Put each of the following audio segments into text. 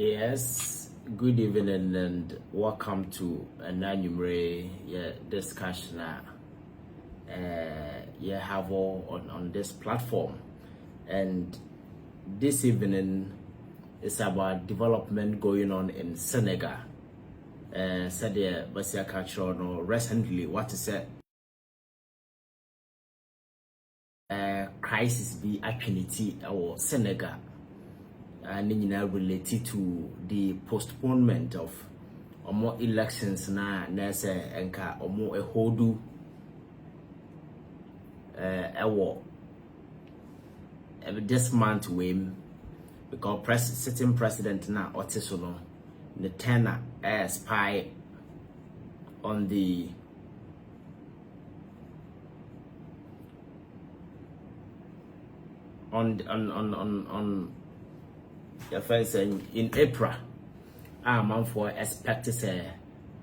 Yes, good evening and welcome to another discussion you have on this platform. And this evening is about development going on in Senegal. Said the Basia culture recently what is it? Crisis be opportunity or Senegal. And related to the postponement of more elections na nese enka omo ehodu this month because sitting president na otiso no the tenor spy on the the first in April, man for expect to say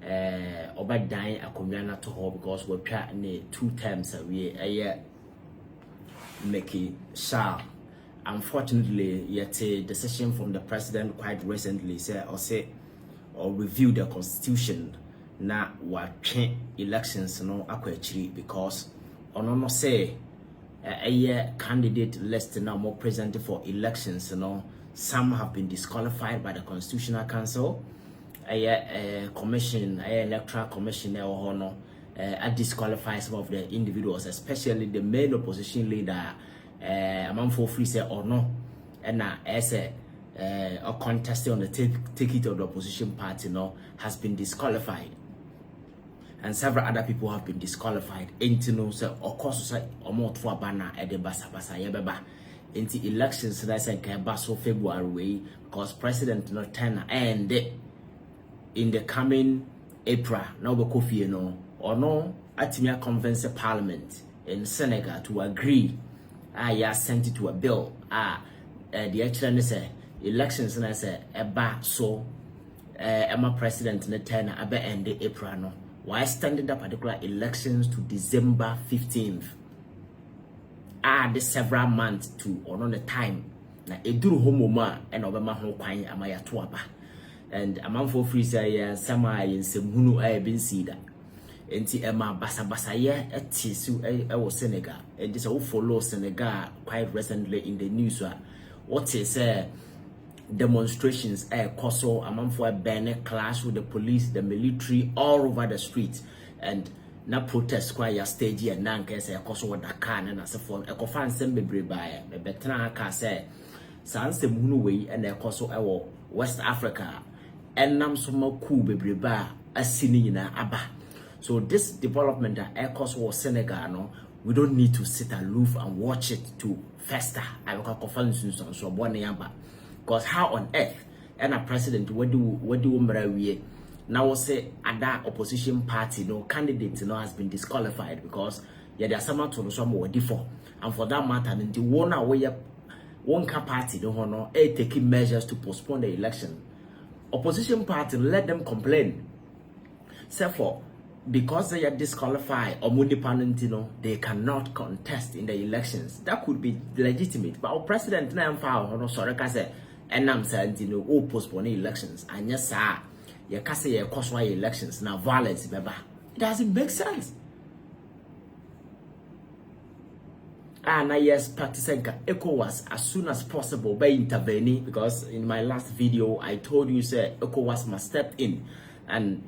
Obadan akomyana to her because we try 2 terms we Macky Sall. Unfortunately, yet a decision from the president quite recently or review the constitution na what elections no akwachiri because no say a candidate list now more present for elections some have been disqualified by the Constitutional Council. Commission, electoral commission, disqualify some of the individuals, especially the main opposition leader. Among for free say or no, and as a contest on the ticket of the opposition party has been disqualified, and several other people have been disqualified. Of course, or more for banner at the basa yebeba. Into elections that say so February because president not turn and in the coming April now be coffee or no atimia convince parliament in Senegal to agree sent it to a bill the actually say elections and I say so Emma president na turn abe end April no why standing that particular elections to December 15th the several months to on the time na eduru homoma and obema ho kwan amaya to aba and amount for free say sama yensemhunu been sida enti ema basa ye etisu was Senegal and this will follow Senegal quite recently in the news what is demonstrations koso amount for a clash with the police, the military all over the streets and na protest kwa ya stage ya nanka se yakoso wada kana na sefo ekofa nsem bebre bae betena aka se sansem hunu wei na ekoso ewo West Africa enam so maku bebre ba asini nyina aba. So this development that ekoso was Senegal we don't need to sit aloof and watch it to fester akofa nsunsun so bone yaba because how on earth and a president what do mrawie now say other opposition party candidate has been disqualified because there are some to some were default and for that matter the one away one party taking measures to postpone the election. Opposition party let them complain. Therefore, because they are disqualified or independent, they cannot contest in the elections. That could be legitimate. But our president now sorry and I'm saying postpone elections and yes sir. You can say elections now violence beba. It doesn't make sense. Now yes, practicing ECOWAS as soon as possible by intervening because in my last video I told you say ECOWAS must step in and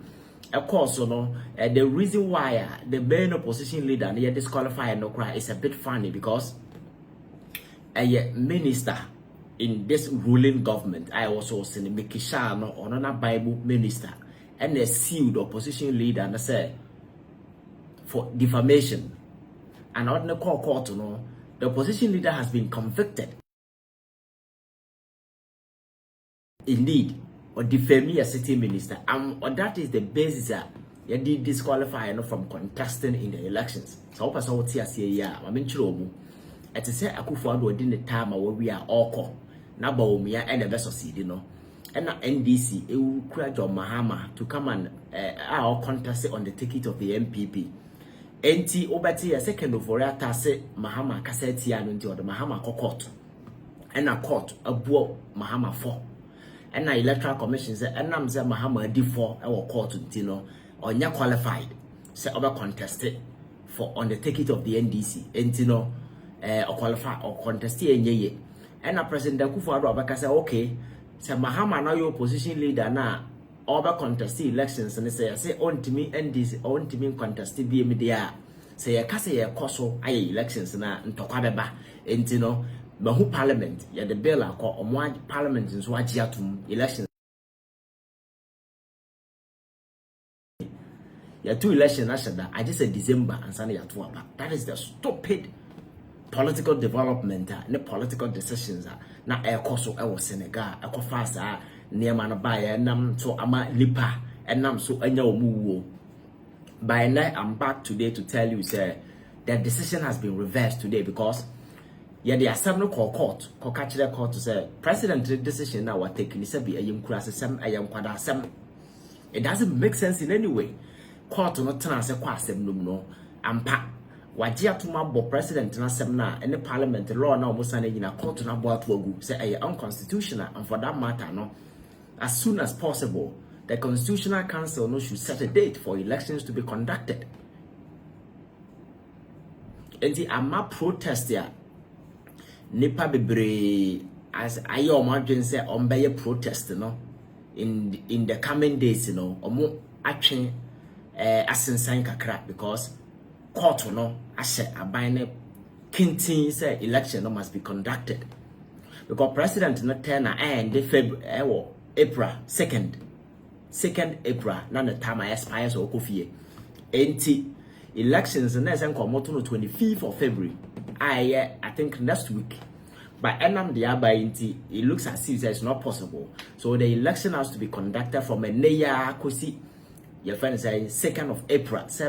of course the reason why the main opposition leader and disqualified is a bit funny because a minister in this ruling government, I also seen Macky Sall on a Bible minister and they sued the opposition leader and said for defamation. And on the court, the opposition leader has been convicted. Indeed, or defaming a city minister, or that is the basis that you did disqualify from contesting in the elections. So I saw what I mean, it is say Akufo-Addo within the time where we are all na Bawumia and the best succeed and NDC will create John Mahama to come and our contest on the ticket of the MPP. NT Obati a second of Oriata say Mahama Casseti and the Mahama court and a court a book Mahama 4 and na electoral commission say enam say Mahama D4 e court ntino onya qualified say oba contested for on the ticket of the NDC ntino or qualify or contest enye and na President Akufo-Addo Abaka say okay say Mahama na your opposition leader na oba contest elections and say ontimi NDC ontimi contest bi me dia say ya kase ya koso aye elections na ntokwa beba ntino mahu parliament ya the bill akọ omo parliament nso agi atum elections ya two election ashada I just said December and Sunday ya two aba. That is the stupid political development and the political decisions na ekoso e wo Senegal ekofa sa niema na ba ya nam so ama lipa enam so anya omuwo. By now I'm back today to tell you say the decision has been reversed today because the assembly court catch the court to say president decision now what taking is be ayim kura asem ayam kwada asem. It doesn't make sense in any way. Court no turn say kwa asem no ampa waje atuma bo president na asem na any parliament law na omo sane nyina court na bo atogu say ay unconstitutional, and for that matter no as soon as possible the Constitutional Council no should set a date for elections to be conducted. And the ama protest there nipa bebre as ayo margin say ombeye protest no in the coming days no omo atwe asensan kakra because court no ashe abane kintin say election no must be conducted because president no turn and February April 2nd April na the time expires or kofie enti elections na sen komoto no 25th of February I think next week. But enam the abayinti, it looks as if it's not possible. So the election has to be conducted from a neya kosi. Your friend say 2nd of April. Say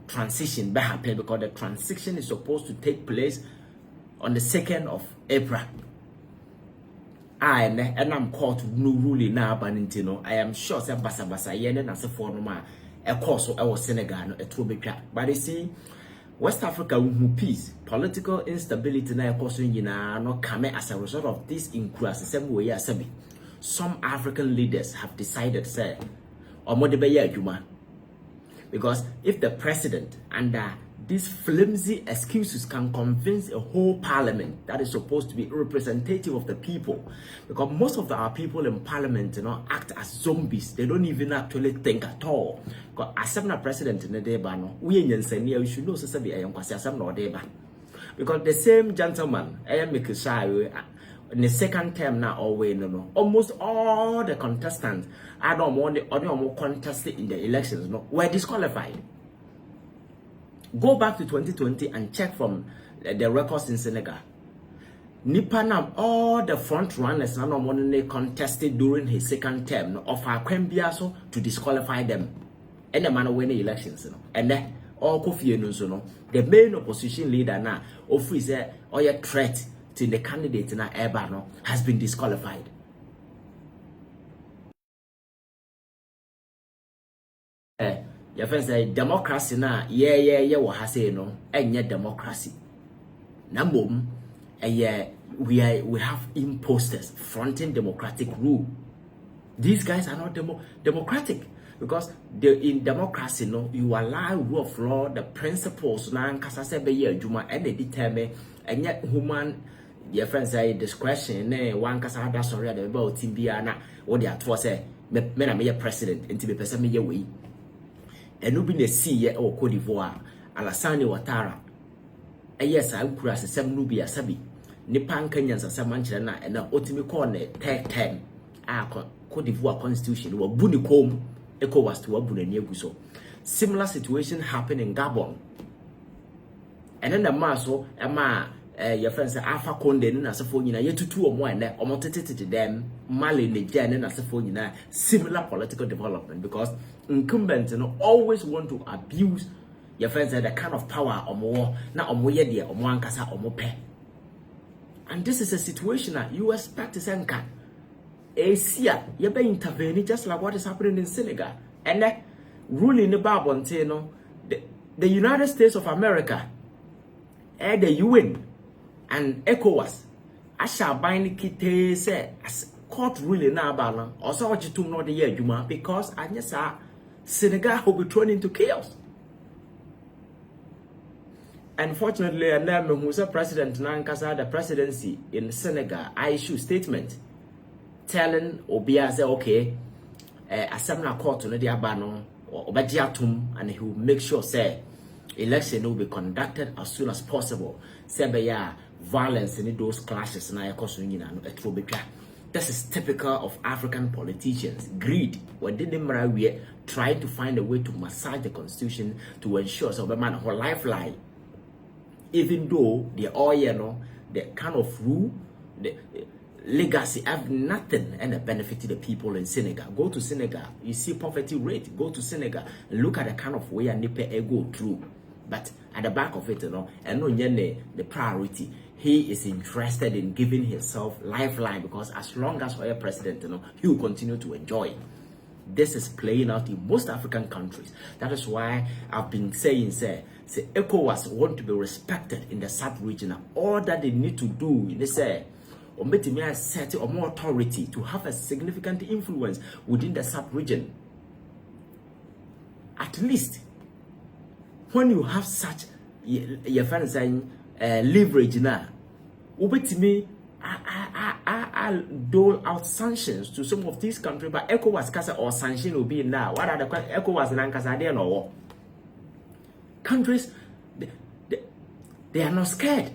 transition be happen because the transition is supposed to take place on the 2nd of April. I enam court no ruling na abaninti no. I am sure say basa yene na se for no ma e course so e was Senegal no e to betwa. But you see West Africa who peace, political instability na ekoso nyina no come as a result of this increase same way asabi. Some African leaders have decided say omode be adwuma because if the president under these flimsy excuses can convince a whole parliament that is supposed to be representative of the people, because most of our people in parliament act as zombies. They don't even actually think at all. Because as a president in the day we should know because the same gentleman in the second term now almost all the contestants I don't want the contested in the elections were disqualified. Go back to 2020 and check from the records in Senegal. Nipanam, all the front runners now money contested during his second term of our Kwembiaso to disqualify them. And the man win the elections, and then all Kofi no the main opposition leader now offers a threat to the candidate in Ebano has been disqualified. Your friends say democracy na what I say no and democracy. Number we have imposters fronting democratic rule. These guys are not democratic because in democracy no you allow rule of law, the principles na nkasa se be ye adwuma and they determine and yet human your friends say discretion one kasa da sorry the about team bia na what they are to say me na me president enti be person me ye we enu bi na si ye o Cote d'Ivoire Alassane Ouattara yes I kura asem no bi asabi nipa nkanya nsasa manchire na na otimi call na third term a Cote d'Ivoire constitution wo bu ni kom ECOWAS to wabu na ni aguso. Similar situation happened in Gabon, and then the maso your friends say Alpha Conde na asefo nyina yetutu omo ene omo tetete dem Mali Niger na asefo nyina similar political development because incumbents always want to abuse your friends say the kind of power omo na omo ye de omo ankasa omo pe. And this is a situation that you expect to send can Asia you be intervene just like what is happening in Senegal. And ruling the Babon the United States of America the UN and ECOWAS asha bind kite say court ruling na abana also ojitum no de ye adwuma because anyesa Senegal will be thrown into chaos. Unfortunately, and then who's a president Nankasa the presidency in Senegal, I issue statement telling Obia say okay, Assembly Court no de abano or obajiatum, and he will make sure say election will be conducted as soon as possible. Say violence in those clashes na yakosuna. This is typical of African politicians. Greed. When they were trying to find a way to massage the constitution to ensure so the man whole lifeline. Even though the oil, the kind of rule, the legacy have nothing and a benefit to the people in Senegal. Go to Senegal, you see poverty rate. Go to Senegal, look at the kind of way a nipe go through. But at the back of it, and no the priority. He is interested in giving himself lifeline because as long as we are president, he will continue to enjoy. This is playing out in most African countries. That is why I've been saying, say ECOWAS want to be respected in the sub-region. All that they need to do, they say, or set or more authority to have a significant influence within the sub-region. At least, when you have such, your friend saying, leverage now, me, I dole out sanctions to some of these countries, but ECOWAS kasa or sanction will be now. What are the ECOWAS and Ankasa there no? Countries, they are not scared.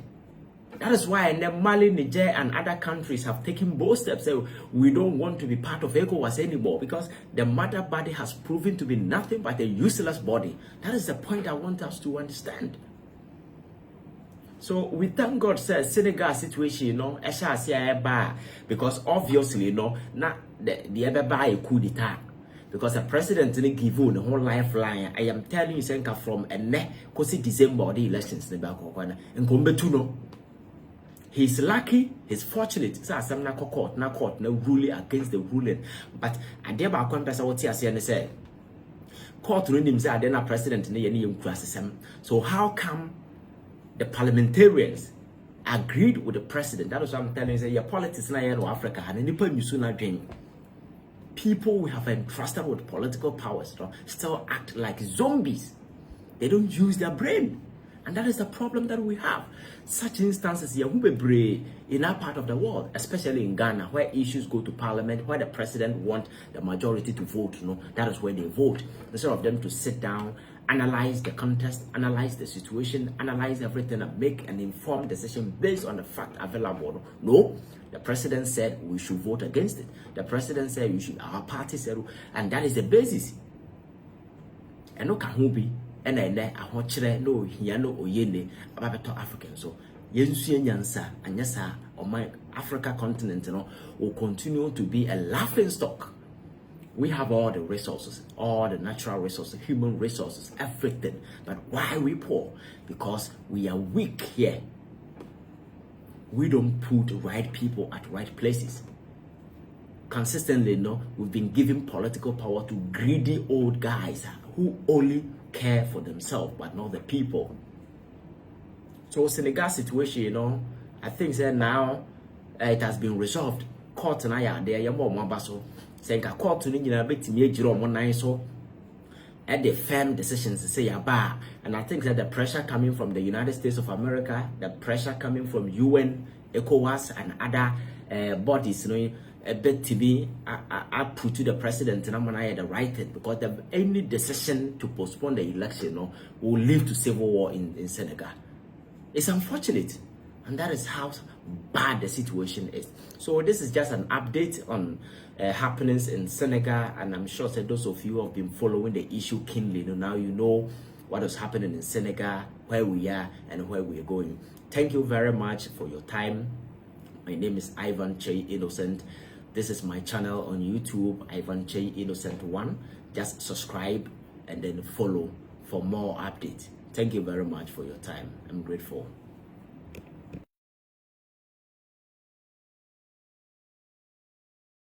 That is why Mali, Niger, and other countries have taken bold steps. So we don't want to be part of ECOWAS anymore because the mother body has proven to be nothing but a useless body. That is the point I want us to understand. So we thank God, says Senegal situation, because obviously, not the other by a coup d'etat. Because the president didn't give you the whole lifeline. I am telling you, Senka from a ne, because December the elections in the back of one and Kombetuno. He's lucky, he's fortunate. So some na court, no ruling against the ruling. But I dare by one person what he said. Court ruling say then a president in the so how come the parliamentarians agreed with the president? That is what I'm telling you. Your politics na here Africa and any point you soon again. People we have entrusted with political powers still act like zombies. They don't use their brain. And that is the problem that we have. Such instances here will be brave in our part of the world, especially in Ghana, where issues go to parliament, where the president wants the majority to vote. That is where they vote. Instead of them to sit down, analyze the contest, analyze the situation, analyze everything, and make an informed decision based on the fact available. No, the president said we should vote against it. The president said we should, our party said, and that is the basis. And no can be. And then I want to know Hiano or Yene about Africans. So, Yensu Yansa and Yasa on my Africa continent will continue to be a laughing stock. We have all the resources, all the natural resources, human resources, everything. But why we poor? Because we are weak here. We don't put the right people at right places. Consistently, we've been giving political power to greedy old guys who only care for themselves but not the people. So Senegal situation, I think that now it has been resolved. Court and I are there, you're more basso. Saying a court to Nina bit to me, Jerome 1 so at the firm decisions to say bar. And I think that the pressure coming from the United States of America, the pressure coming from UN, ECOWAS, and other bodies, a bit to me, I put to the president and I'm gonna the right thing because any decision to postpone the election will lead to civil war in Senegal. It's unfortunate, and that is how bad the situation is. So this is just an update on happenings in Senegal, and I'm sure that those of you who have been following the issue keenly, now you know what is happening in Senegal, where we are, and where we are going. Thank you very much for your time. My name is Ivan Che Innocent. This is my channel on YouTube, Ivan Che Innocent 1. Just subscribe and then follow for more updates. Thank you very much for your time. I'm grateful.